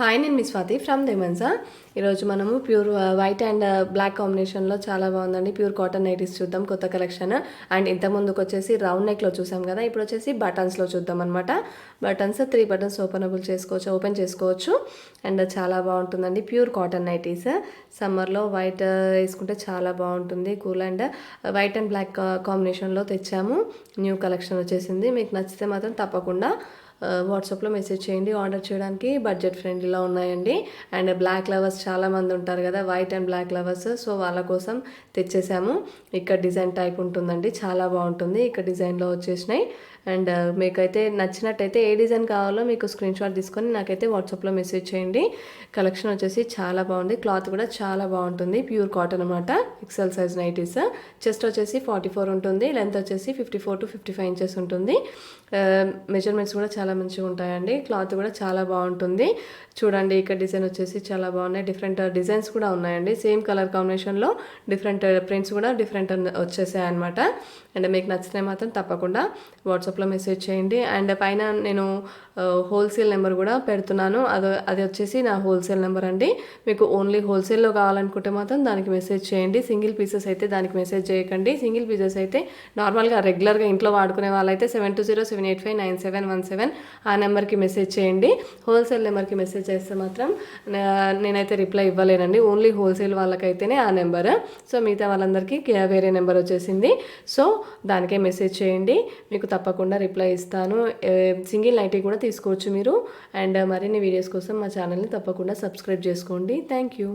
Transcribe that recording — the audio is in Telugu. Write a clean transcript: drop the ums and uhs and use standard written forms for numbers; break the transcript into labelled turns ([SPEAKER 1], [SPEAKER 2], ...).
[SPEAKER 1] హాయ్, నేను మీ స్వాతి ఫ్రమ్ దేమన్సా. ఈరోజు మనము ప్యూర్ వైట్ అండ్ బ్లాక్ కాంబినేషన్లో చాలా బాగుందండి. ప్యూర్ కాటన్ నైటీస్ చూద్దాం, కొత్త కలెక్షన్. అండ్ ఇంత ముందుకు వచ్చేసి రౌండ్ నెక్లో చూసాం కదా, ఇప్పుడు వచ్చేసి బటన్స్లో చూద్దాం అనమాట. బటన్స్ 3 బటన్స్ ఓపెన్ చేసుకోవచ్చు. అండ్ చాలా బాగుంటుందండి. ప్యూర్ కాటన్ నైటీస్ సమ్మర్లో వైట్ వేసుకుంటే చాలా బాగుంటుంది. Cool and white and black కాంబినేషన్లో తెచ్చాము. న్యూ కలెక్షన్ వచ్చేసింది. మీకు నచ్చితే మాత్రం తప్పకుండా వాట్సాప్లో మెసేజ్ చేయండి. ఆర్డర్ చేయడానికి బడ్జెట్ ఫ్రెండ్లీలో ఉన్నాయండి. అండ్ బ్లాక్ లవర్స్ చాలామంది ఉంటారు కదా, white and black lovers, so వాళ్ళ కోసం తెచ్చేసాము. ఇక్కడ డిజైన్ టైప్ ఉంటుందండి, చాలా బాగుంటుంది. ఇక్కడ డిజైన్లో వచ్చేసినాయి. అండ్ మీకైతే నచ్చినట్టయితే ఏ డిజైన్ కావాలో మీకు స్క్రీన్ షాట్ తీసుకొని నాకైతే వాట్సాప్లో మెసేజ్ చేయండి. కలెక్షన్ వచ్చేసి చాలా బాగుంది. క్లాత్ కూడా చాలా బాగుంటుంది. ప్యూర్ కాటన్ అనమాట. XL size nighties. చెస్ట్ వచ్చేసి 44 ఉంటుంది. లెంత్ వచ్చేసి 54 to 55 ఇంచెస్ ఉంటుంది. మెజర్మెంట్స్ కూడా చాలా మంచిగా ఉంటాయండి. క్లాత్ కూడా చాలా బాగుంటుంది. చూడండి, ఇక్కడ డిజైన్ వచ్చేసి చాలా బాగున్నాయి. డిఫరెంట్ డిజైన్స్ కూడా ఉన్నాయండి. సేమ్ కలర్ కాంబినేషన్లో డిఫరెంట్ ప్రింట్స్ కూడా డిఫరెంట్ వచ్చేసాయి అనమాట. అండ్ మీకు నచ్చితే మాత్రం తప్పకుండా వాట్సాప్లో మెసేజ్ చేయండి. అండ్ పైన నేను హోల్సేల్ నెంబర్ కూడా పెడుతున్నాను. అది వచ్చేసి నా హోల్సేల్ నెంబర్ అండి. మీకు ఓన్లీ హోల్సేల్లో కావాలనుకుంటే మాత్రం దానికి మెసేజ్ చేయండి. సింగిల్ పీసెస్ అయితే దానికి మెసేజ్ చేయకండి. సింగిల్ పీసెస్ అయితే నార్మల్గా రెగ్యులర్గా ఇంట్లో వాడుకునే వాళ్ళైతే 7207859717 ఆ నెంబర్కి మెసేజ్ చేయండి. హోల్సేల్ నెంబర్కి మెసేజ్ చేస్తే మాత్రం నేనైతే రిప్లై ఇవ్వలేనండి. ఓన్లీ హోల్సేల్ వాళ్ళకైతేనే ఆ నెంబర్. సో మిగతా వాళ్ళందరికీ వేరే నెంబర్ వచ్చేసింది. సో దానికే మెసేజ్ చేయండి, మీకు తప్పకుండా రిప్లై ఇస్తాను. సింగిల్ నైటీ కూడా తీసుకోవచ్చు మీరు. అండ్ మరిన్ని వీడియోస్ కోసం మా ఛానల్ని తప్పకుండా సబ్స్క్రైబ్ చేసుకోండి. Thank you.